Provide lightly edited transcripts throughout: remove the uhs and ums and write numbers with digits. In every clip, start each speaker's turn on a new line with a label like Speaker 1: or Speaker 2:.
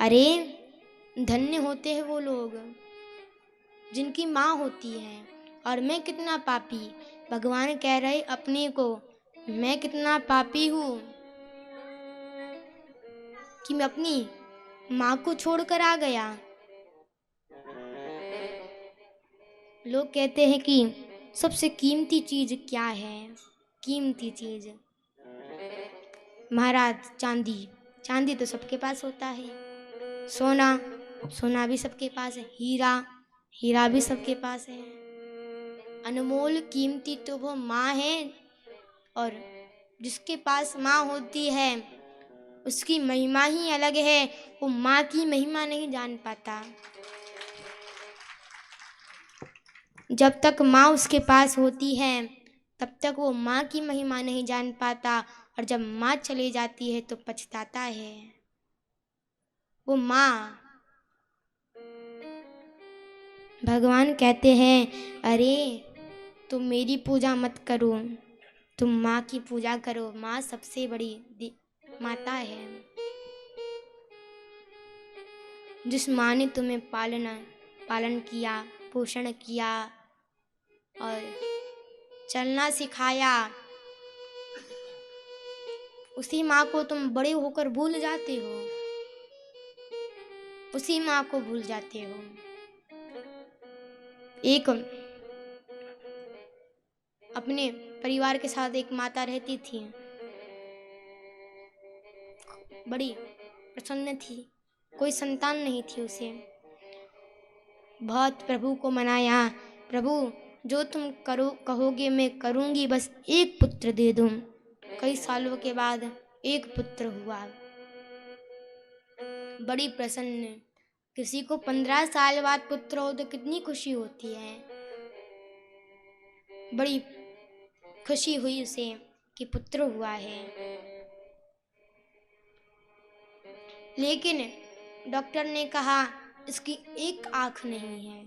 Speaker 1: अरे धन्य होते हैं वो लोग जिनकी माँ होती है। और मैं कितना पापी, भगवान कह रहे अपने को, मैं कितना पापी हूँ कि मैं अपनी माँ को छोड़कर आ गया। लोग कहते हैं कि सबसे कीमती चीज क्या है? कीमती चीज महाराज चांदी। चांदी तो सबके पास होता है, सोना, सोना भी सबके पास है, हीरा, हीरा भी सबके पास है। अनमोल कीमती तो वो माँ है, और जिसके पास माँ होती है उसकी महिमा ही अलग है। वो माँ की महिमा नहीं जान पाता। जब तक माँ उसके पास होती है तब तक वो माँ की महिमा नहीं जान पाता, और जब माँ चली जाती है तो पछताता है। वो माँ, भगवान कहते हैं अरे तुम मेरी पूजा मत करो, तुम माँ की पूजा करो। माँ सबसे बड़ी माता है। जिस माँ ने तुम्हें पालन किया, पोषण किया और चलना सिखाया, उसी माँ को तुम बड़े होकर भूल जाते हो, उसी माँ को भूल जाते हो। एक अपने परिवार के साथ एक माता रहती थी, बड़ी प्रसन्न थी, कोई संतान नहीं थी उसे। बहुत प्रभु को मनाया, प्रभु जो तुम करो कहोगे मैं करूंगी, बस एक पुत्र दे दूं। कई सालों के बाद एक पुत्र हुआ, बड़ी प्रसन्न। किसी को 15 साल बाद पुत्र हो तो कितनी खुशी होती है। बड़ी खुशी हुई उसे कि पुत्र हुआ है। लेकिन डॉक्टर ने कहा इसकी एक आंख नहीं है।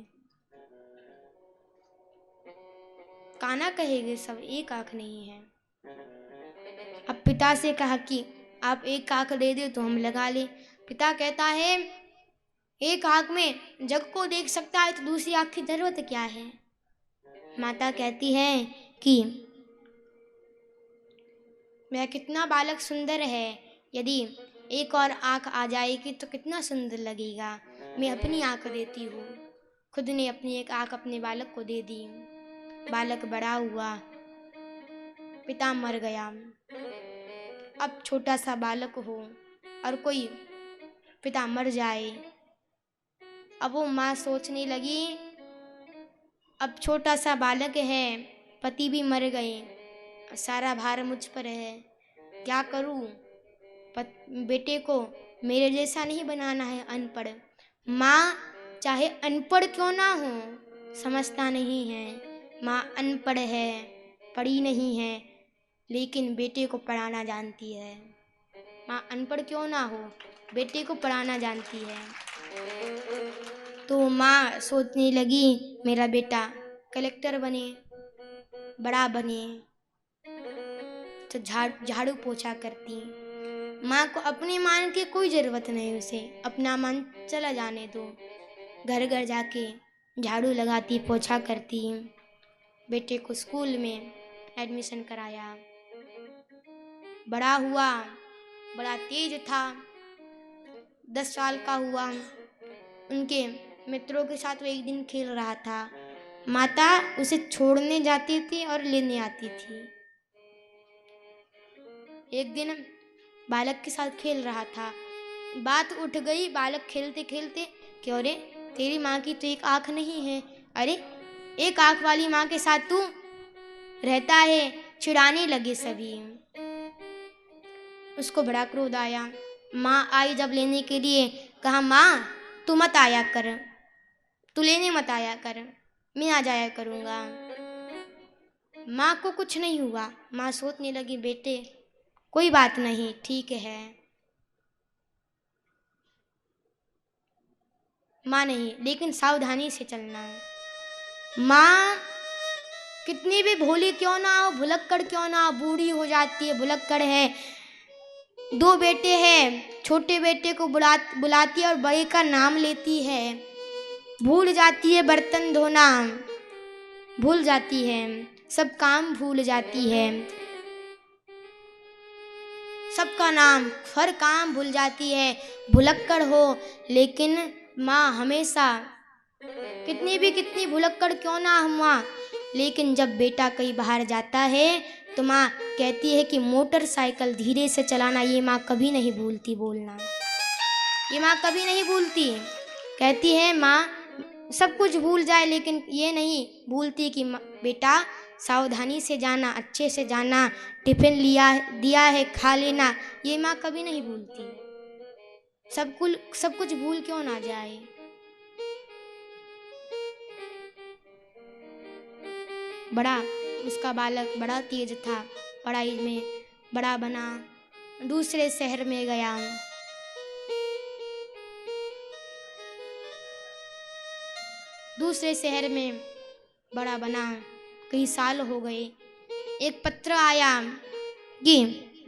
Speaker 1: काना कहेंगे सब, एक आंख नहीं है। अब पिता से कहा कि आप एक आंख दे दे तो हम लगा ले। पिता कहता है एक आंख में जग को देख सकता है तो दूसरी आंख की जरूरत क्या है। माता कहती है कि मैं कितना बालक सुंदर है, यदि एक और आंख आ जाएगी तो कितना सुंदर लगेगा। मैं अपनी आंख देती हूँ। खुद ने अपनी एक आंख अपने बालक को दे दी। बालक बड़ा हुआ, पिता मर गया। अब छोटा सा बालक हो और कोई पिता मर जाए, अब वो माँ सोचने लगी अब छोटा सा बालक है, पति भी मर गए, सारा भार मुझ पर है, क्या करूं? बेटे को मेरे जैसा नहीं बनाना है अनपढ़। माँ चाहे अनपढ़ क्यों ना हो, समझता नहीं है। माँ अनपढ़ है, पढ़ी नहीं है, लेकिन बेटे को पढ़ाना जानती है। माँ अनपढ़ क्यों ना हो, बेटे को पढ़ाना जानती है। तो माँ सोचने लगी मेरा बेटा कलेक्टर बने, बड़ा बने, तो झाड़ू पोछा करती। माँ को अपने मान की कोई जरूरत नहीं, उसे अपना मन चला जाने दो। घर घर जाके झाड़ू लगाती, पोछा करती। बेटे को स्कूल में एडमिशन कराया, बड़ा हुआ, बड़ा तेज था। 10 साल का हुआ। उनके मित्रों के साथ वो एक दिन खेल रहा था। माता उसे छोड़ने जाती थी और लेने आती थी। एक दिन बालक के साथ खेल रहा था, बात उठ गई बालक खेलते खेलते कि अरे तेरी माँ की तो एक आंख नहीं है, अरे एक आंख वाली माँ के साथ तू रहता है। चिढ़ाने लगे सभी। उसको बड़ा क्रोध आया। माँ आई जब लेने के लिए, कहा माँ तू मत आया कर, तू लेने मत आया कर, मैं आ जाया करूँगा। माँ को कुछ नहीं हुआ। माँ सोचने लगी बेटे कोई बात नहीं, ठीक है। माँ नहीं, लेकिन सावधानी से चलना। माँ कितनी भी भोली क्यों ना हो, भुलक्कड़ क्यों ना हो, बूढ़ी हो जाती है, भुलक्कड़ है। 2 बेटे हैं, छोटे बेटे को बुलाती है और बड़े का नाम लेती है। भूल जाती है बर्तन धोना, भूल जाती है सब काम, भूल जाती है सबका नाम, हर काम भूल जाती है। भुलक्कड़ हो लेकिन माँ हमेशा, कितनी भुलक्कड़ क्यों ना हम माँ, लेकिन जब बेटा कहीं बाहर जाता है तो माँ कहती है कि मोटरसाइकिल धीरे से चलाना। ये माँ कभी नहीं भूलती बोलना, ये माँ कभी नहीं भूलती। कहती है माँ सब कुछ भूल जाए लेकिन ये नहीं भूलती कि बेटा सावधानी से जाना, अच्छे से जाना, टिफिन दिया है खा लेना। ये माँ कभी नहीं भूलती। सब कुछ भूल क्यों ना जाए। उसका बालक बड़ा तेज था, पढ़ाई में बड़ा बना, दूसरे शहर में गया। दूसरे शहर में बड़ा बना, कई साल हो गए। एक पत्र आया कि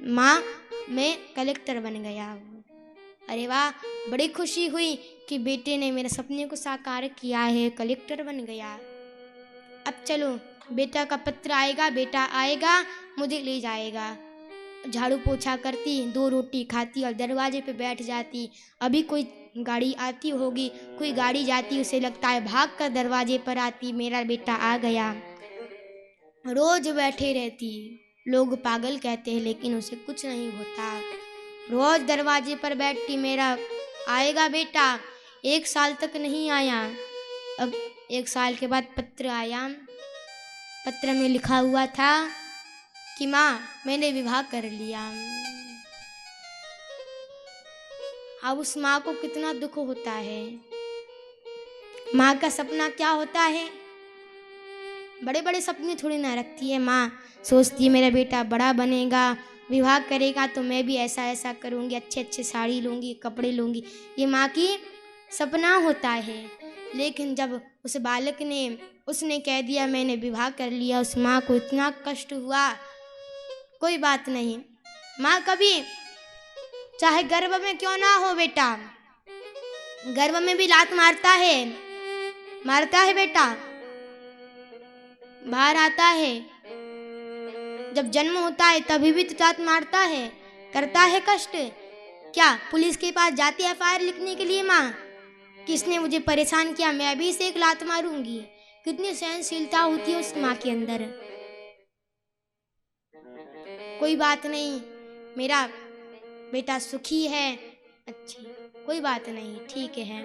Speaker 1: माँ मैं कलेक्टर बन गया। अरे वाह, बड़ी खुशी हुई कि बेटे ने मेरे सपने को साकार किया है, कलेक्टर बन गया। अब चलो बेटा का पत्र आएगा, बेटा आएगा मुझे ले जाएगा। झाड़ू पोछा करती, 2 रोटी खाती और दरवाजे पे बैठ जाती। अभी कोई गाड़ी आती होगी, कोई गाड़ी जाती, उसे लगता है भाग कर दरवाजे पर आती, मेरा बेटा आ गया। रोज बैठे रहती, लोग पागल कहते हैं लेकिन उसे कुछ नहीं होता। रोज दरवाजे पर बैठती, मेरा आएगा बेटा। 1 साल तक नहीं आया। अब 1 साल के बाद पत्र आया। पत्र में लिखा हुआ था कि माँ मैंने विवाह कर लिया। अब उस माँ को कितना दुख होता है। माँ का सपना क्या होता है, बड़े बड़े सपने थोड़ी ना रखती है माँ। सोचती है मेरा बेटा बड़ा बनेगा, विवाह करेगा तो मैं भी ऐसा ऐसा करूँगी, अच्छे अच्छे साड़ी लूँगी, कपड़े लूँगी। ये माँ की सपना होता है। लेकिन जब उस बालक ने उसने कह दिया मैंने विवाह कर लिया, उस माँ को इतना कष्ट हुआ। कोई बात नहीं, माँ कभी चाहे गर्भ में क्यों ना हो बेटा, गर्भ में भी लात मारता है बेटा, बाहर आता है। जब जन्म होता है तभी भी तो लात मारता है, करता है कष्ट। क्या पुलिस के पास जाती है FIR लिखने के लिए माँ, किसने मुझे परेशान किया मैं अभी से एक लात मारूंगी। कितनी सहनशीलता होती है उस माँ के अंदर। कोई बात नहीं, मेरा बेटा सुखी है, अच्छी, कोई बात नहीं, ठीक है।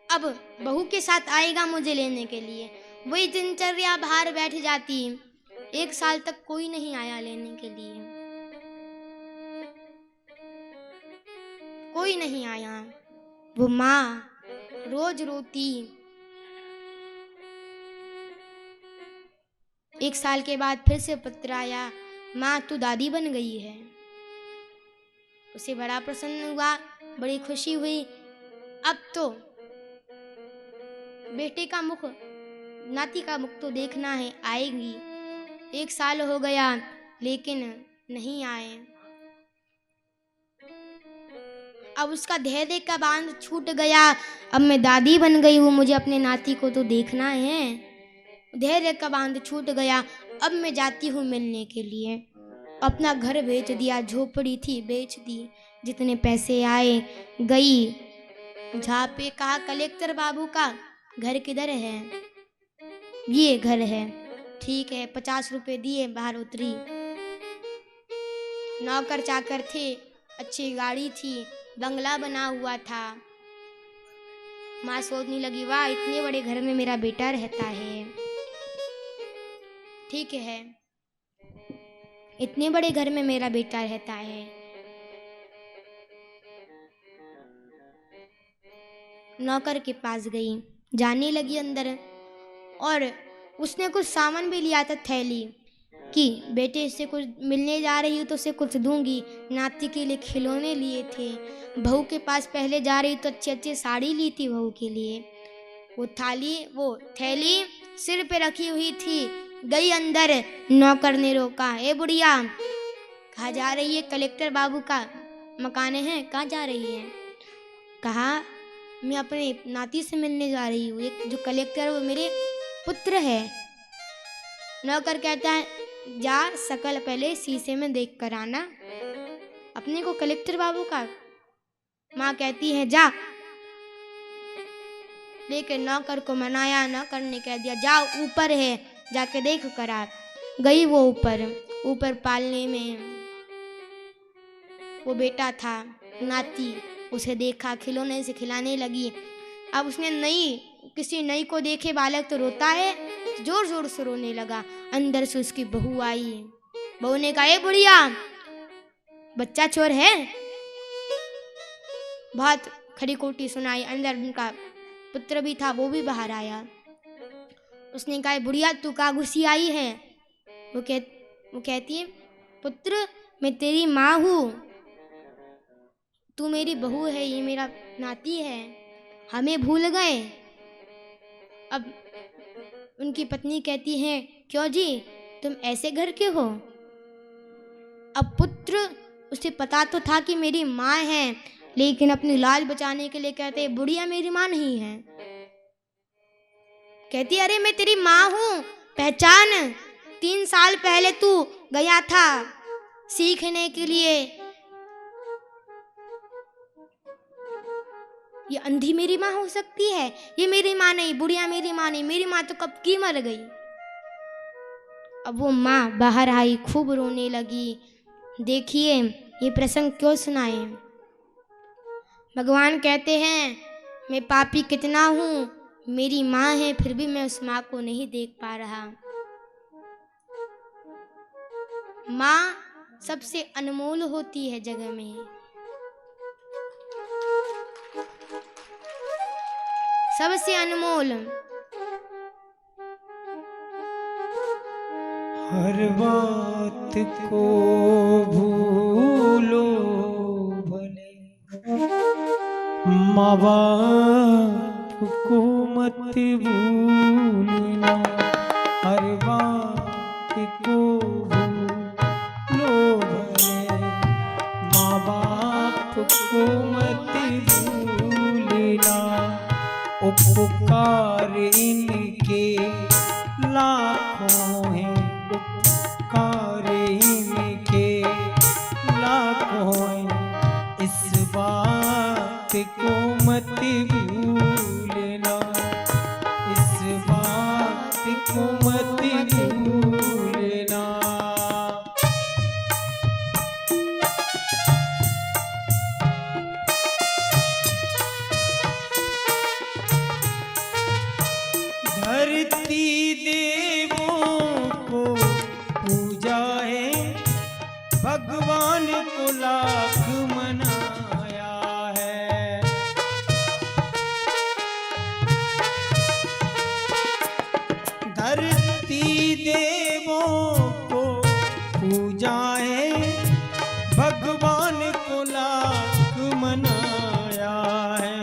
Speaker 1: अब बहू के साथ आएगा मुझे लेने के लिए, वही दिनचर्या, बाहर बैठ जाती। 1 साल तक कोई नहीं आया लेने के लिए, कोई नहीं आया। वो माँ रोज रोती। 1 साल के बाद फिर से पत्र आया, माँ तू दादी बन गई है। उसे बड़ा प्रसन्न हुआ, बड़ी खुशी हुई। अब तो बेटे का मुख, नाती का मुख तो देखना है, आएगी। 1 साल हो गया लेकिन नहीं आए। अब उसका धैर्य का बांध छूट गया। अब मैं दादी बन गई हूँ, मुझे अपने नाती को तो देखना है। धैर्य का बांध छूट गया। अब मैं जाती हूँ मिलने के लिए। अपना घर बेच दिया, झोपड़ी थी बेच दी, जितने पैसे आए गई। जहाँ पे कहा कलेक्टर बाबू का घर किधर है, ये घर है, ठीक है। 50 रुपए दिए, बाहर उतरी। नौकर चाकर थे, अच्छी गाड़ी थी, बंगला बना हुआ था। माँ सोचने लगी वाह इतने बड़े घर में मेरा बेटा रहता है, ठीक है, इतने बड़े घर में मेरा बेटा रहता है। नौकर के पास गई, जाने लगी अंदर, और उसने कुछ सामान भी लिया था, थैली, कि बेटे से कुछ मिलने जा रही हूँ तो उसे कुछ दूंगी। नाती के लिए खिलौने लिए थे। बहू के पास पहले जा रही तो अच्छी अच्छी साड़ी ली थी बहू के लिए। वो थैली सिर पे रखी हुई थी। गई अंदर, नौकर ने रोका, ए बुढ़िया कहा जा रही है कलेक्टर बाबू का मकान है। कहाँ जा रही है? कहा मैं अपने नाती से मिलने जा रही हूँ, एक जो कलेक्टर है वो मेरे पुत्र है। नौकर कहता है जा शकल पहले शीशे में देख कर आना, अपने को कलेक्टर बाबू का। माँ कहती है जा, लेकिन नौकर को मनाया, नौकर ने कह दिया जाओ ऊपर है जाके देख कर आ। गई वो ऊपर पालने में वो बेटा था नाती, उसे देखा, खिलौने से खिलाने लगी। अब उसने किसी नई को देखे बालक तो रोता है, जोर जोर से रोने लगा। अंदर से उसकी बहू आई। बहू ने कहा ए बुढ़िया, बच्चा चोर है। बहुत खरी खोटी सुनाई। अंदर उनका पुत्र भी था, वो भी बाहर आया। उसने कहा बुढ़िया तू का गुस्सी आई है? वो कहती है पुत्र मैं तेरी माँ हूँ, तू मेरी बहू है, ये मेरा नाती है, हमें भूल गए। अब उनकी पत्नी कहती है क्यों जी तुम ऐसे घर के हो? अब पुत्र, उसे पता तो था कि मेरी माँ है, लेकिन अपनी लाज बचाने के लिए कहते बुढ़िया मेरी माँ नहीं है। कहती अरे मैं तेरी माँ हूँ, पहचान। 3 साल पहले तू गया था सीखने के लिए। ये अंधी मेरी माँ हो सकती है? ये मेरी माँ नहीं, बुढ़िया मेरी माँ नहीं, मेरी माँ तो कब की मर गई। अब वो माँ बाहर आई, खूब रोने लगी। देखिए ये प्रसंग क्यों सुनाए। भगवान कहते हैं मैं पापी कितना हूँ, मेरी माँ है फिर भी मैं उस माँ को नहीं देख पा रहा। माँ सबसे अनमोल होती है जगह में, सबसे अनमोल।
Speaker 2: हर बात को भूलो भले, माँ बाप को मत भूलना। हर बात को भूलो भले, माँ बाप को मत भूलना। उपकार इनके लाखों हैं, उपकार इनके लाखों हैं, इस बात को मत भूलना, इस बात को मत भूलना। धरती देवों को पूजा है, भगवान को लाख मनाया है। धरती देवों को पूजा है, भगवान को लाख मनाया है।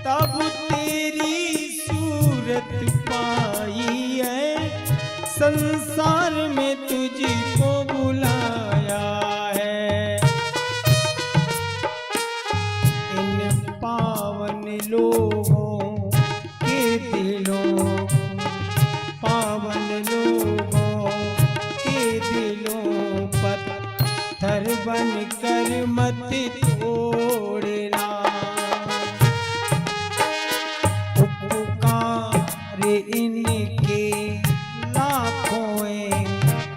Speaker 2: तब तेरी सूरत पाई है, संसार में तुझको बुलाया है। इन पावन लोगों के दिलों, पावन लोगों के दिलों पत्थर बनकर मत तोड़ना। इनके लाखों हैं,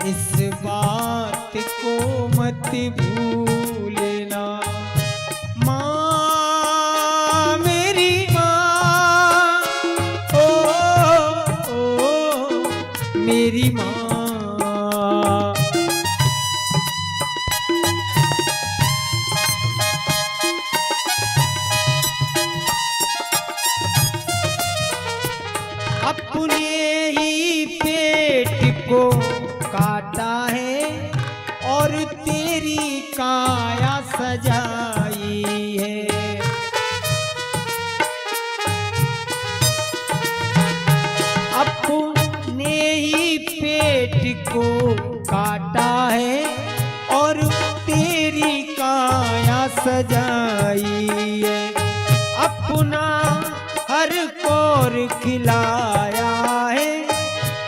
Speaker 2: इस बात को मत भूलना। माँ मेरी माँ, ओ मेरी माँ। अपने ही पेट को काटा है और तेरी काया सजाई है। अपने ही पेट को काटा है और बुलाया है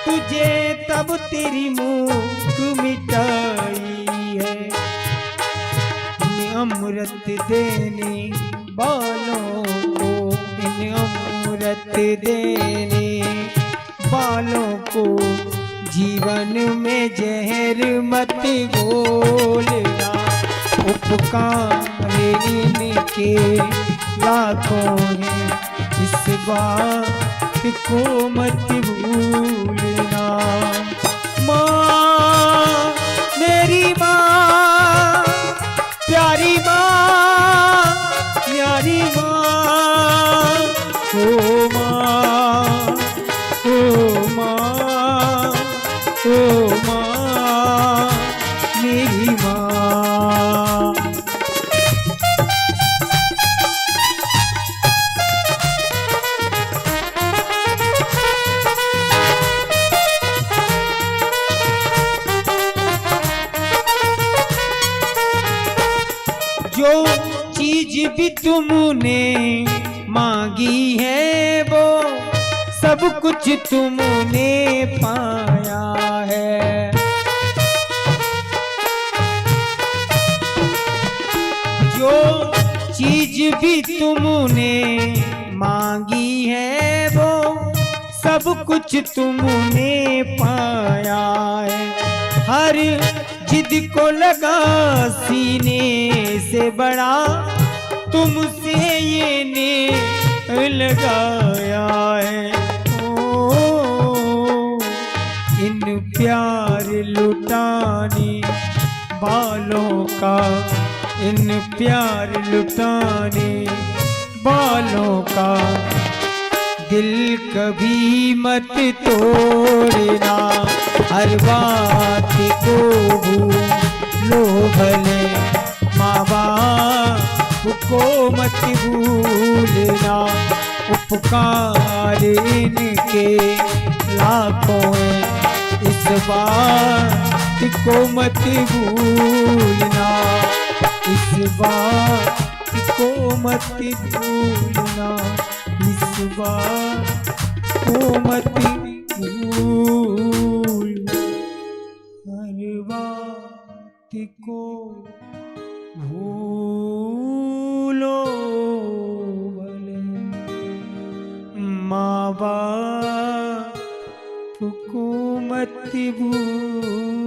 Speaker 2: तुझे तब तेरी मुख मिटाई है। इन अमृत देने वालों को, इन अमृत देने वालों को जीवन में जहर मत घोलना। उपकार इनके लाखों हैं, इस बात को मत भूलना। माँ मेरी माँ, प्यारी माँ, प्यारी माँ, ओ माँ, ओ माँ, ओ माँ, मेरी माँ। जो चीज भी तुमने मांगी है वो सब कुछ तुमने पाया है। जो चीज भी तुमने मांगी है वो सब कुछ तुमने पाया है। हर जिद को लगा सीने से बड़ा तुमसे ये ने लगाया है। ओ इन प्यार लुटाने वालों का, इन प्यार लुटाने वालों का दिल कभी मत तोड़ना। हर बात को भूलो भले, माँ बाप को मत भूलना। उपकार इनके लाखों हैं, इस बात को मत भूलना। इस बात को मत भूलना, इस बात को मत भूल। हर बात को भूलो भले, माँ बाप को मत भूलना।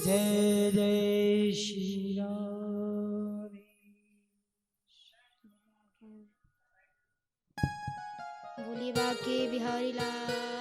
Speaker 2: जय जय श्री राम।
Speaker 1: बोलिए बाके बिहारी लाल